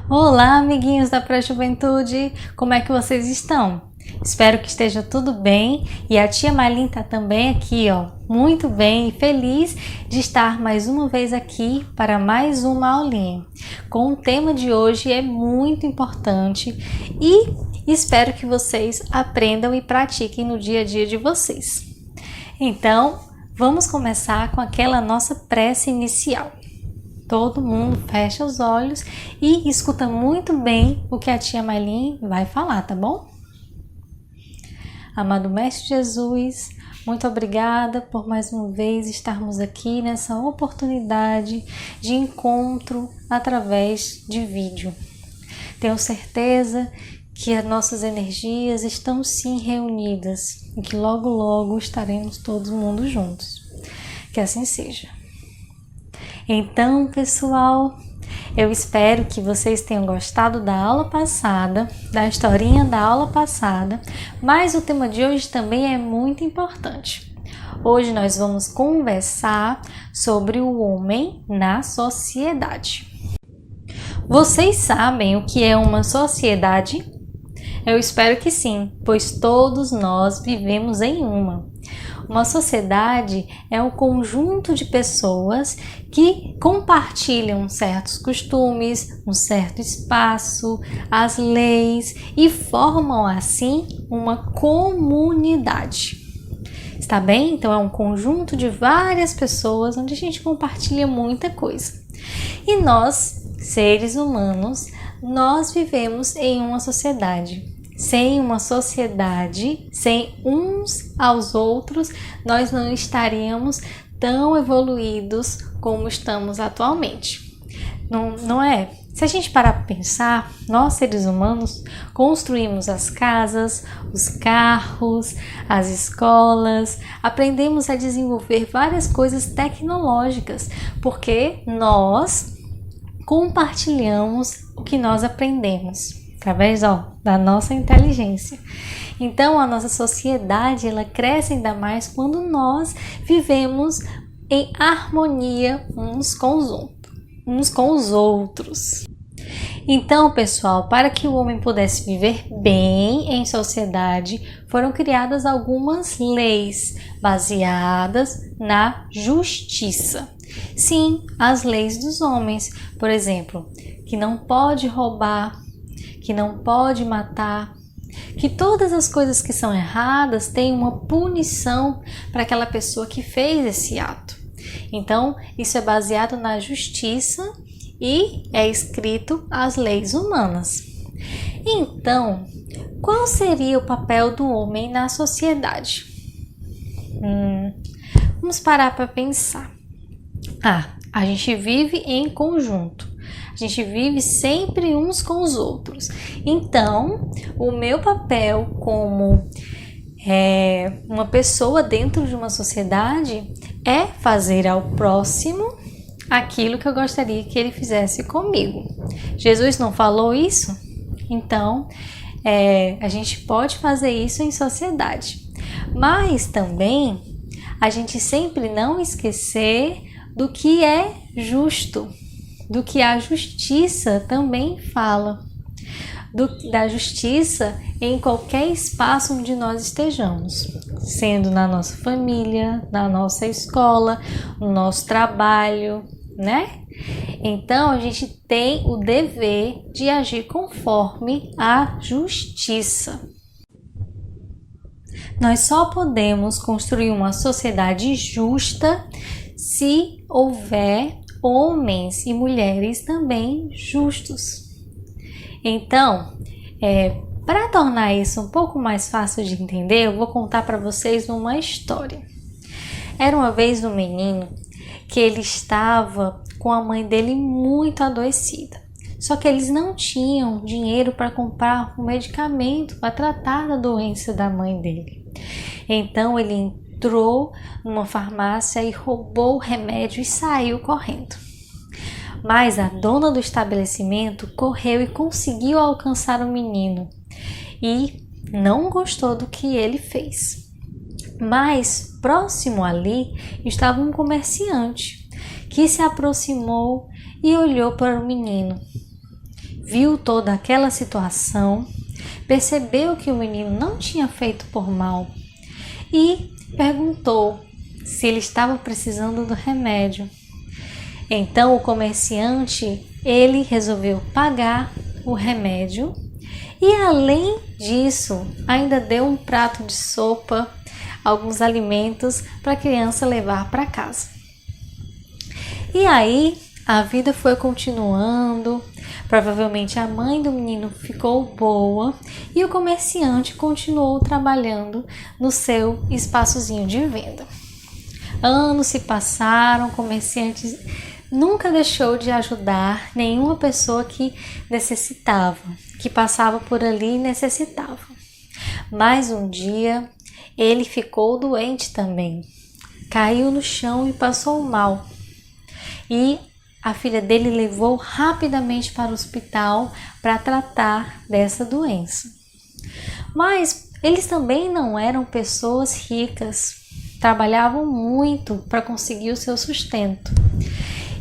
Olá, amiguinhos da Pré-Juventude! Como é que vocês estão? Espero que esteja tudo bem e a tia Malin tá também aqui, muito bem e feliz de estar mais uma vez aqui para mais uma aulinha. Com o tema de hoje é muito importante e espero que vocês aprendam e pratiquem no dia a dia de vocês. Então, vamos começar com aquela nossa prece inicial. Todo mundo fecha os olhos e escuta muito bem o que a tia Malin vai falar, tá bom? Amado Mestre Jesus, muito obrigada por mais uma vez estarmos aqui nessa oportunidade de encontro através de vídeo. Tenho certeza que as nossas energias estão sim reunidas e que logo logo estaremos todo mundo juntos. Que assim seja. Então, pessoal, eu espero que vocês tenham gostado da aula passada, da historinha da aula passada, mas o tema de hoje também é muito importante. Hoje nós vamos conversar sobre o homem na sociedade. Vocês sabem o que é uma sociedade? Eu espero que sim, pois todos nós vivemos em uma. Uma sociedade é um conjunto de pessoas que compartilham certos costumes, um certo espaço, as leis e formam assim uma comunidade. Está bem? Então é um conjunto de várias pessoas onde a gente compartilha muita coisa. E nós, seres humanos, nós vivemos em uma sociedade. Sem uma sociedade, sem uns aos outros, nós não estaríamos tão evoluídos como estamos atualmente. Não é? Se a gente parar para pensar, nós seres humanos construímos as casas, os carros, as escolas, aprendemos a desenvolver várias coisas tecnológicas, porque nós compartilhamos o que nós aprendemos através da nossa inteligência. Então a nossa sociedade ela cresce ainda mais quando nós vivemos em harmonia uns com os outros. Então, pessoal, para que o homem pudesse viver bem em sociedade, foram criadas algumas leis baseadas na justiça. Sim, as leis dos homens, por exemplo, que não pode roubar, que não pode matar, que todas as coisas que são erradas têm uma punição para aquela pessoa que fez esse ato. Então, isso é baseado na justiça e é escrito as leis humanas. Então, qual seria o papel do homem na sociedade? Vamos parar para pensar. A gente vive em conjunto. A gente vive sempre uns com os outros. Então, o meu papel como uma pessoa dentro de uma sociedade é fazer ao próximo aquilo que eu gostaria que ele fizesse comigo. Jesus não falou isso? Então, a gente pode fazer isso em sociedade. Mas também a gente sempre não esquecer do que é justo, do que a justiça também fala, da justiça em qualquer espaço onde nós estejamos, sendo na nossa família, na nossa escola, no nosso trabalho, né? Então a gente tem o dever de agir conforme a justiça. Nós só podemos construir uma sociedade justa se houver homens e mulheres também justos. Então, para tornar isso um pouco mais fácil de entender, eu vou contar para vocês uma história. Era uma vez um menino que ele estava com a mãe dele muito adoecida. Só que eles não tinham dinheiro para comprar um medicamento para tratar da doença da mãe dele. Então ele entrou numa farmácia e roubou o remédio e saiu correndo. Mas a dona do estabelecimento correu e conseguiu alcançar o menino e não gostou do que ele fez. Mas próximo ali estava um comerciante que se aproximou e olhou para o menino. viu toda aquela situação, percebeu que o menino não tinha feito por mal e perguntou se ele estava precisando do remédio. Então o comerciante, ele resolveu pagar o remédio e, além disso, ainda deu um prato de sopa, alguns alimentos para a criança levar para casa. E aí a vida foi continuando. Provavelmente a mãe do menino ficou boa e o comerciante continuou trabalhando no seu espaçozinho de venda. Anos se passaram, o comerciante nunca deixou de ajudar nenhuma pessoa que necessitava, que passava por ali e necessitava. Mas um dia ele ficou doente também, caiu no chão e passou mal. E a filha dele levou rapidamente para o hospital para tratar dessa doença. Mas eles também não eram pessoas ricas, trabalhavam muito para conseguir o seu sustento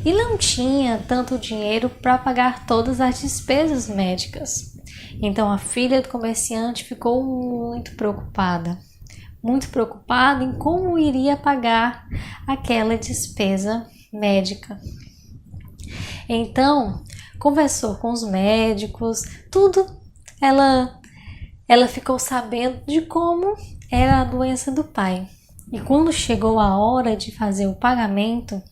e não tinha tanto dinheiro para pagar todas as despesas médicas. Então a filha do comerciante ficou muito preocupada em como iria pagar aquela despesa médica. Então conversou com os médicos, tudo. Ela ficou sabendo de como era a doença do pai. E quando chegou a hora de fazer o pagamento,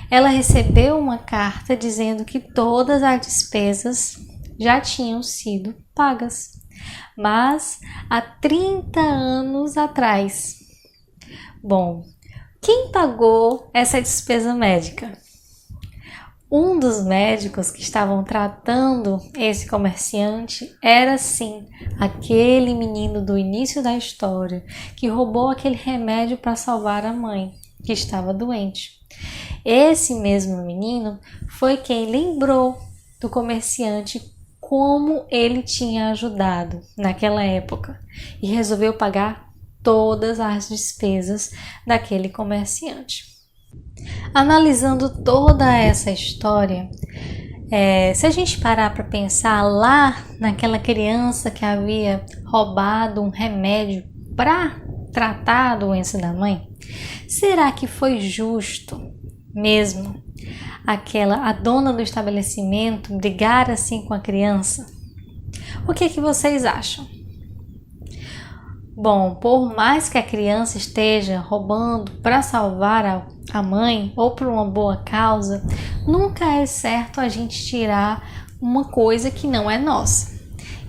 ela recebeu uma carta dizendo que todas as despesas já tinham sido pagas, mas há 30 anos atrás. Bom, quem pagou essa despesa médica? Um dos médicos que estavam tratando esse comerciante era, sim, aquele menino do início da história que roubou aquele remédio para salvar a mãe, que estava doente. Esse mesmo menino foi quem lembrou do comerciante como ele tinha ajudado naquela época e resolveu pagar todas as despesas daquele comerciante. Analisando toda essa história, se a gente parar para pensar lá naquela criança que havia roubado um remédio para tratar a doença da mãe, será que foi justo mesmo a dona do estabelecimento brigar assim com a criança? O que vocês acham? Bom, por mais que a criança esteja roubando para salvar a mãe ou por uma boa causa, nunca é certo a gente tirar uma coisa que não é nossa.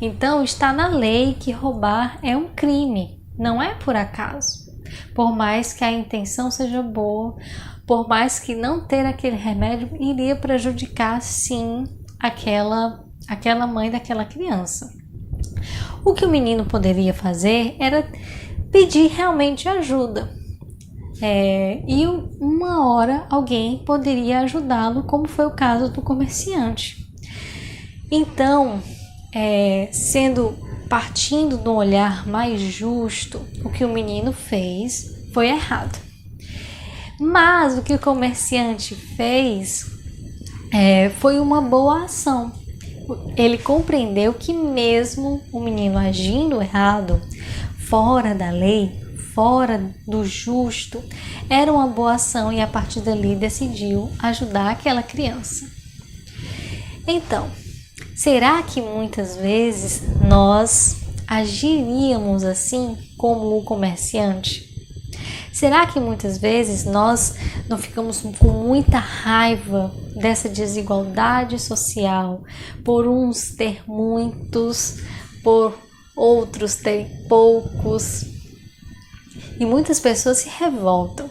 Então está na lei que roubar é um crime, não é por acaso. Por mais que a intenção seja boa, por mais que não ter aquele remédio iria prejudicar sim aquela mãe daquela criança. O que o menino poderia fazer era pedir realmente ajuda. E uma hora alguém poderia ajudá-lo, como foi o caso do comerciante. Então, partindo de um olhar mais justo, o que o menino fez foi errado. Mas o que o comerciante fez foi uma boa ação. Ele compreendeu que mesmo o menino agindo errado, fora da lei, fora do justo, era uma boa ação e a partir dali decidiu ajudar aquela criança. Então, será que muitas vezes nós agiríamos assim como o comerciante? Será que muitas vezes nós não ficamos com muita raiva dessa desigualdade social, por uns ter muitos, por outros ter poucos? E muitas pessoas se revoltam.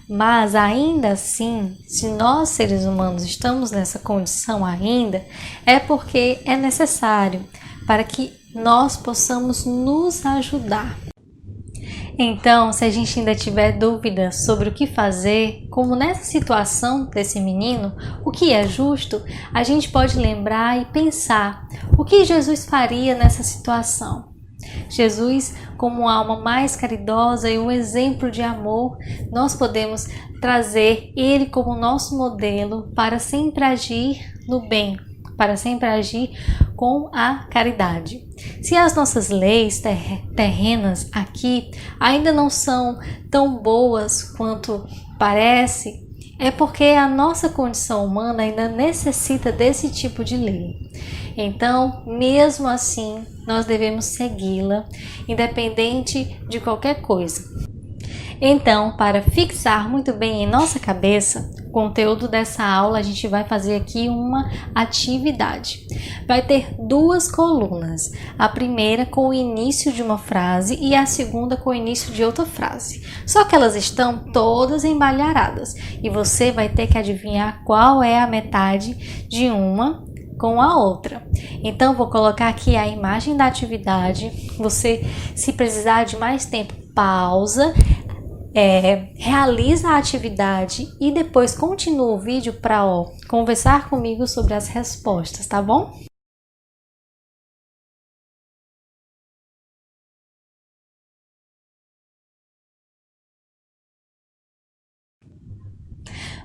Mas ainda assim, se nós seres humanos estamos nessa condição ainda, é porque é necessário para que nós possamos nos ajudar. Então, se a gente ainda tiver dúvidas sobre o que fazer, como nessa situação desse menino, o que é justo, a gente pode lembrar e pensar o que Jesus faria nessa situação. Jesus, como alma mais caridosa e um exemplo de amor, nós podemos trazer ele como nosso modelo para sempre agir no bem, para sempre agir com a caridade. Se as nossas leis terrenas aqui ainda não são tão boas quanto parece, é porque a nossa condição humana ainda necessita desse tipo de lei. Então, mesmo assim, nós devemos segui-la, independente de qualquer coisa. Então, para fixar muito bem em nossa cabeça o conteúdo dessa aula, a gente vai fazer aqui uma atividade. Vai ter 2 colunas, a primeira com o início de uma frase e a segunda com o início de outra frase. Só que elas estão todas embalharadas e você vai ter que adivinhar qual é a metade de uma com a outra. Então, vou colocar aqui a imagem da atividade. Você, se precisar de mais tempo, pausa, realiza a atividade e depois continua o vídeo para conversar comigo sobre as respostas, tá bom?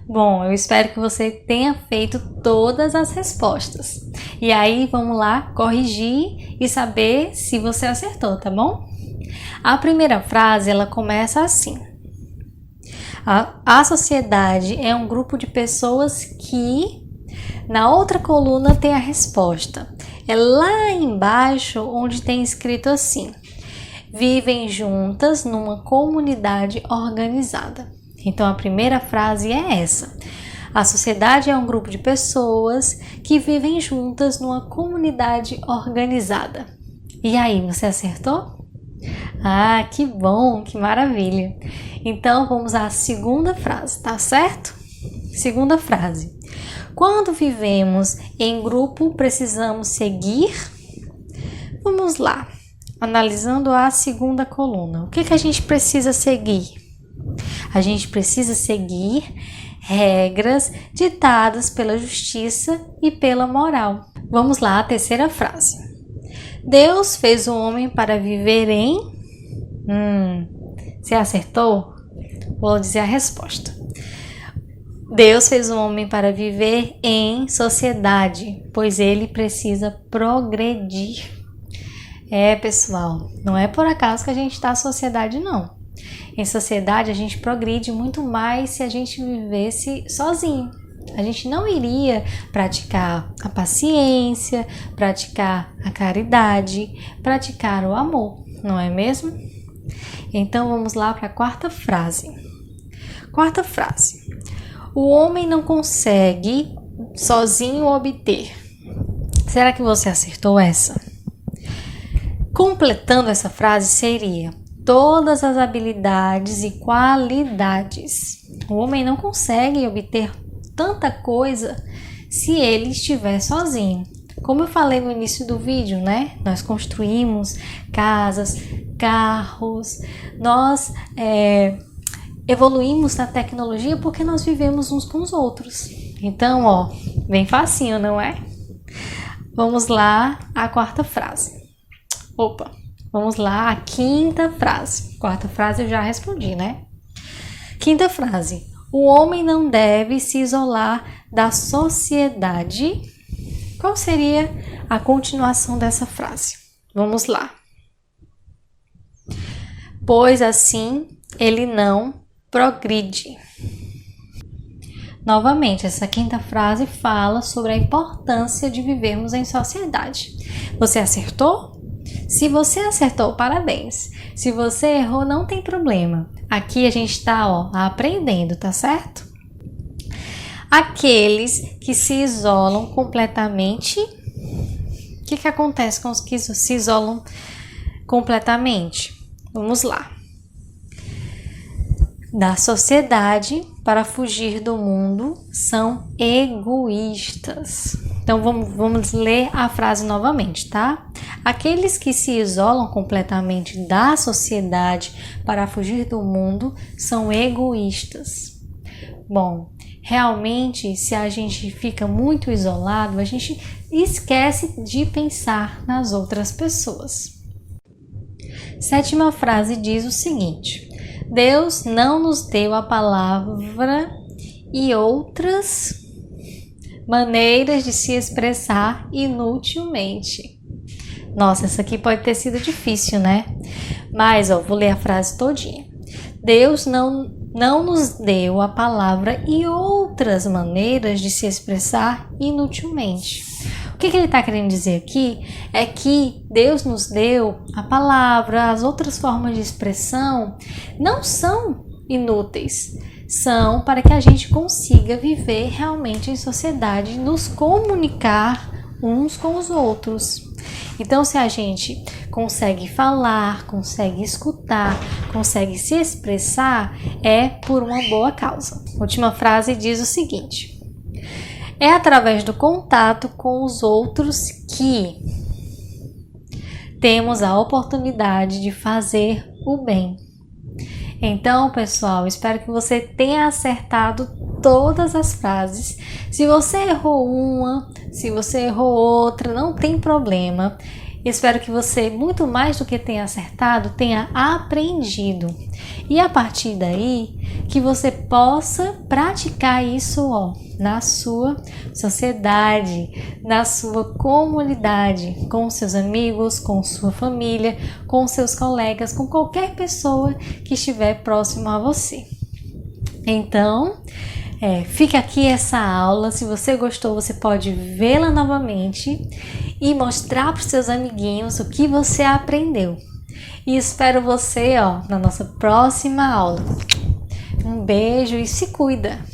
Bom, eu espero que você tenha feito todas as respostas. E aí, vamos lá corrigir e saber se você acertou, tá bom? A primeira frase, ela começa assim. A sociedade é um grupo de pessoas que... Na outra coluna tem a resposta. É lá embaixo onde tem escrito assim. Vivem juntas numa comunidade organizada. Então, a primeira frase é essa. A sociedade é um grupo de pessoas que vivem juntas numa comunidade organizada. E aí, você acertou? Ah, que bom, que maravilha! Então, vamos à segunda frase, tá certo? Segunda frase. Quando vivemos em grupo, precisamos seguir? Vamos lá, analisando a segunda coluna. O que a gente precisa seguir? A gente precisa seguir regras ditadas pela justiça e pela moral. Vamos lá, a terceira frase. Deus fez o homem para viver em... Você acertou? Vou dizer a resposta. Deus fez o homem para viver em sociedade, pois ele precisa progredir. Pessoal, não é por acaso que a gente está na sociedade, não. Em sociedade, a gente progride muito mais se a gente vivesse sozinho. A gente não iria praticar a paciência, praticar a caridade, praticar o amor, não é mesmo? Então, vamos lá para a quarta frase. Quarta frase. O homem não consegue sozinho obter. Será que você acertou essa? Completando essa frase seria: todas as habilidades e qualidades. O homem não consegue obter tanta coisa se ele estiver sozinho. Como eu falei no início do vídeo, né? Nós construímos casas, carros, nós evoluímos na tecnologia porque nós vivemos uns com os outros. Então, bem facinho, não é? Vamos lá, a quarta frase. Vamos lá, a quinta frase. Quarta frase eu já respondi, né? Quinta frase. O homem não deve se isolar da sociedade. Qual seria a continuação dessa frase? Vamos lá. Pois assim ele não progride. Novamente, essa quinta frase fala sobre a importância de vivermos em sociedade. Você acertou? Se você acertou, parabéns. Se você errou, não tem problema. Aqui a gente está aprendendo, tá certo? Aqueles que se isolam completamente. O que acontece com os que se isolam completamente? Vamos lá. Da sociedade para fugir do mundo são egoístas. Então vamos ler a frase novamente, tá? Aqueles que se isolam completamente da sociedade para fugir do mundo são egoístas. Bom, realmente, se a gente fica muito isolado, a gente esquece de pensar nas outras pessoas. Sétima frase diz o seguinte: Deus não nos deu a palavra e outras maneiras de se expressar inutilmente. Nossa, essa aqui pode ter sido difícil, né? Mas, vou ler a frase todinha. Deus não nos deu a palavra e outras maneiras de se expressar inutilmente. O que ele está querendo dizer aqui é que Deus nos deu a palavra, as outras formas de expressão não são inúteis, são para que a gente consiga viver realmente em sociedade, nos comunicar uns com os outros. Então, se a gente consegue falar, consegue escutar, consegue se expressar, é por uma boa causa. A última frase diz o seguinte: é através do contato com os outros que temos a oportunidade de fazer o bem. Então, pessoal, espero que você tenha acertado todas as frases. Se você errou uma, se você errou outra, não tem problema. Espero que você, muito mais do que tenha acertado, tenha aprendido. E a partir daí, que você possa praticar isso na sua sociedade, na sua comunidade, com seus amigos, com sua família, com seus colegas, com qualquer pessoa que estiver próximo a você. Então, fica aqui essa aula. Se você gostou, você pode vê-la novamente e mostrar para os seus amiguinhos o que você aprendeu. E espero você na nossa próxima aula. Um beijo e se cuida!